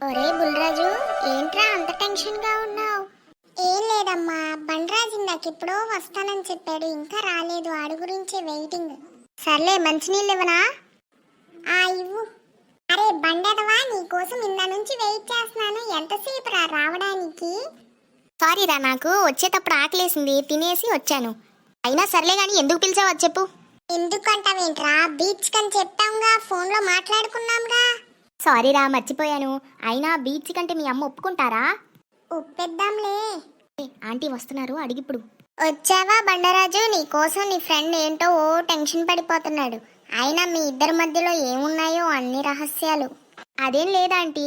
ఒరే బుల్రాజు, ఏంట్రా అంత టెన్షన్ గా ఉన్నావు? ఏం లేదమ్మా, బండరాజు నాకెప్పుడో వస్తానని చెప్పాడు, ఇంకా రాలేదు. ఆడు గురించే వెయిటింగ్. సర్లే, మంచినీళ్ళు ఇవ్వనా? ఇవ్వు. అరే బండెదవా, నీకోసం ఇందా నుంచి వెయిట్ చేస్తున్నాను. ఎంతసేపు రావడానికి? సారీ రా, నాకు వచ్చేటప్పుడు ఆకలేసింది, తినేసి వచ్చాను. అయినా సర్లే గాని ఎందుకు పిలిచావో చెప్పు. ఎందుకంటావేంట్రా, బీచ్ కని చెప్పాంగా, ఫోన్లో మాట్లాడుకున్నాంగా. సారీ రా, మర్చిపోయాను. అయినా బీచ్ కంటే మీ అమ్మ ఒప్పుకుంటారా? ఒప్పిద్దాంలే. ఆంటీ వస్తున్నారు, అడిగిప్పుడు. వచ్చావా బండరాజు? నీ కోసం నీ ఫ్రెండ్ ఏంటో ఓ టెన్షన్ పడిపోతున్నాడు. అయినా మీ ఇద్దరి మధ్యలో ఏమున్నాయో అన్ని రహస్యాలు. అదేం లేదా ఆంటీ.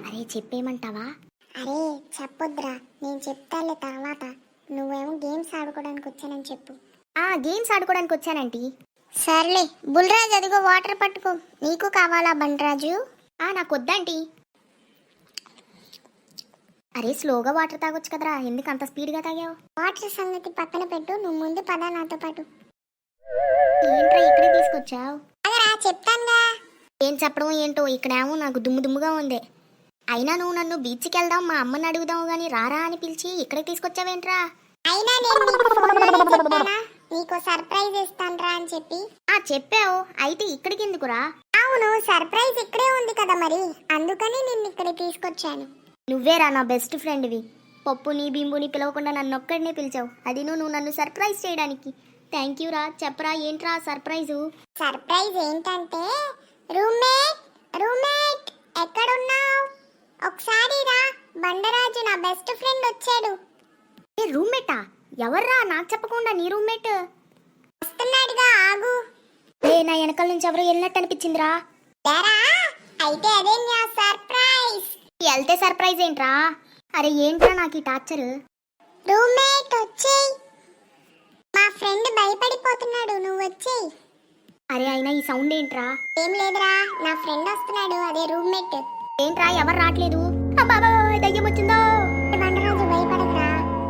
అరే చెప్పేమంటావా? అరే చెప్పొద్దురా, నేను చెప్తాలే తర్వాత. నువ్వేమో గేమ్స్ ఆడుకోవడానికి వచ్చానని చెప్పు. గేమ్స్ ఆడుకోవడానికి వచ్చానంటీ. సర్లే బుల్రాజు, అదిగో వాటర్ పట్టుకో. నీకు కావాలా బండరాజు? నాకు వద్దంటీ. అరే స్లోగా వాటర్ తాగొచ్చు కదరా, ఎందుకు అంత స్పీడ్గా తాగావు? వాటర్ సంగతి పక్కన పెట్టు, నువ్వు ముందు పద నాతో పాటు. ఏంట్రా ఇక్కడే తీసుకొచ్చావు? అదరా చెప్తానుగా. ఏం చెప్పడం ఏంటో, ఇక్కడేమో నాకు దుమ్ముగా ఉంది. అయినా నువ్వు నన్ను బీచ్కి వెళ్దాం, మా అమ్మని అడుగుదాం గాని రారా అని పిలిచి ఇక్కడే తీసుకొచ్చావేంట్రా? అయినా నీకు సర్ప్రైజ్ ఇస్తానురా అని చెప్పి. చెప్పావు, అయితే ఇక్కడికి ఎందుకురా? అవును, సర్ప్రైజ్ ఇక్కడే ఉంది కదా మరి, అందుకని నిన్ను ఇక్కడ తీసుకొచ్చాను. నువ్వేరా నా బెస్ట్ ఫ్రెండ్వి. పప్పుని బింబుని పిలవకుండా నన్ను ఒక్కడినే పిలిచావు, అది నువ్వు నన్ను సర్ప్రైజ్ చేయడానికి. థ్యాంక్ యూ రా. చెప్పరా ఏంట్రా సర్ప్రైజు? సర్ప్రైజ్ ఏంటంటే, రూమ్మేట్ ఎక్కడున్నావు? ఒకసారి రా, బండరాజు నా బెస్ట్ ఫ్రెండ్ వచ్చాడు. రూమ్మేటా? ఎవర్రా, నాకు చెప్పకుండా నీ రూమ్మేట్? వస్తున్నాడుగా, ఆగు. నా వెనకాల నుంచి ఎవరో వెళ్ళినట్టు అనిపించిందిరా. అయితే అదే నా సర్ప్రైజ్. వెళ్తే సర్ప్రైజ్ ఏంట్రా? అరే ఏంట్రా నాకు ఈ టార్చర్? రూమ్మేట్ వచ్చేయ్, మా ఫ్రెండ్ భయపడిపోతున్నాడు, నువ్వు వచ్చేయ్. అరే అయినా ఈ సౌండ్ ఏంట్రా? ఏం లేదురా, నా ఫ్రెండ్ వస్తున్నాడు, అదే రూమ్మేట్. ఏంట్రా ఎవరు రావట్లేదు? దయ్యం వచ్చిందో. బండరాజు భయపడకురా,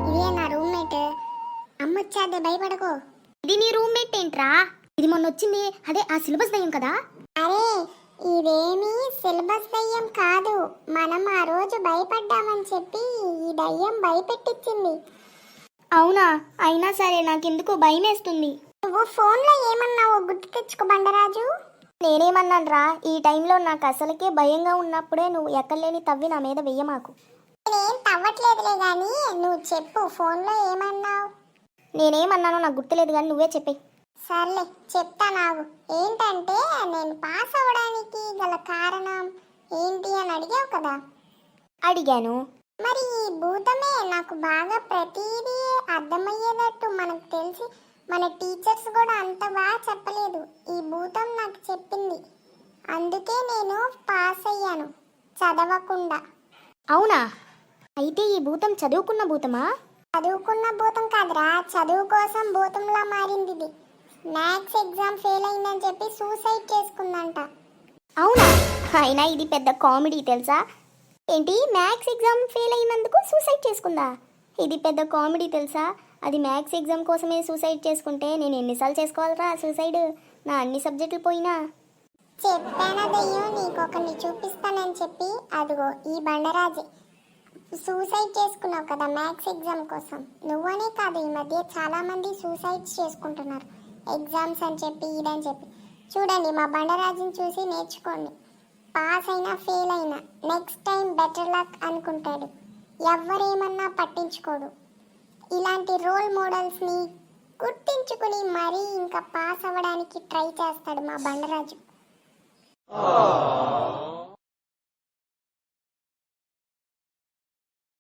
ఇదే నా రూమ్మేట్. అమ్మొచ్చాదే, భయపడకో. ఇది నీ రూమ్మేట్ ఏంట్రా? ఇది మొన్న వచ్చింది, అదే ఆ సిలబస్ దయ్యం కదా? అరే ఇదేమీ సిలబస్ దయ్యం కాదు, మనం ఆ రోజు భయపడ్డామని చెప్పి ఈ దయ్యం భయపెట్టించింది. అవునా? అయినా సరే, నాకెందుకో భయం వేస్తుంది. నువ్వు ఫోన్లో ఏమన్నావో గుర్తు తెచ్చుకో బండరాజు. నేనేమన్నాను రా? ఈ టైంలో నాకు అసలుకే భయంగా ఉన్నప్పుడే నువ్వు ఎక్కలేని తవ్వి నా మీద వెయ్యమాకు. నేనేం తవ్వట్లేదులే గాని నువ్వు చెప్పు, ఫోన్లో ఏమన్నావు? నేనేమన్నానో నాకు గుర్తులేదు కానీ నువ్వే చెప్పే. సర్లే చెప్తా నాకు. ఏంటంటే, నేను పాస్ అవ్వడానికి గల కారణం ఏంటి అని అడిగావు కదా? అడిగాను. మరి ఈ భూతమే నాకు బాగా ప్రతిదీ అర్థమయ్యేటట్టు మనకు తెలిసి మన టీచర్స్ కూడా అంత బాగా చెప్పలేదు. ఈ భూతం నాకు చెప్పింది, అందుకే నేను పాస్ అయ్యాను చదవకుండా. అవునా? అయితే ఈ భూతం చదువుకున్న భూతమా? చదువుకున్న భూతం కాదురా, చదువు కోసం భూతంలా మారింది ఇది. మ్యాథ్స్ ఎగ్జామ్ ఫెయిల్ అయిందని చెప్పి సూసైడ్ చేసుకుందంట. అవునా? అయినా ఇది పెద్ద కామెడీ తెలుసా? ఏంటి, మ్యాథ్స్ ఎగ్జామ్ ఫెయిల్ అయినందుకు సూసైడ్ చేసుకుందా? ఇది పెద్ద కామెడీ తెలుసా? అది మ్యాథ్స్ ఎగ్జామ్ కోసమే సూసైడ్ చేసుకుంటే నేను ఎన్నిసార్లు చేసుకోవాలరా సూసైడ్? నా అన్ని సబ్జెక్టులు పోయినా. చెప్పానా దయ్యం, నీకొకరిని చూపిస్తానని చెప్పి. అదిగో ఈ బండరాజే. సూసైడ్ చేసుకున్నావు కదా మ్యాథ్స్ ఎగ్జామ్ కోసం. నువ్వనే కాదు, ఈ మధ్య చాలా మంది సూసైడ్స్ చేసుకుంటున్నారు, ఎగ్జామ్స్ అని చెప్పి ఇదని చెప్పి. చూడండి, మా బండరాజుని చూసి నేర్చుకోండి. పాస్ అయినా ఫెయిల్ అయినా నెక్స్ట్ టైం బెటర్ లక్ అనుకుంటాడు, ఎవరేమన్నా పట్టించుకోడు. ఇలాంటి రోల్ మోడల్స్ని గుర్తించుకుని మరీ ఇంకా పాస్ అవ్వడానికి ట్రై చేస్తాడు మా బండరాజు.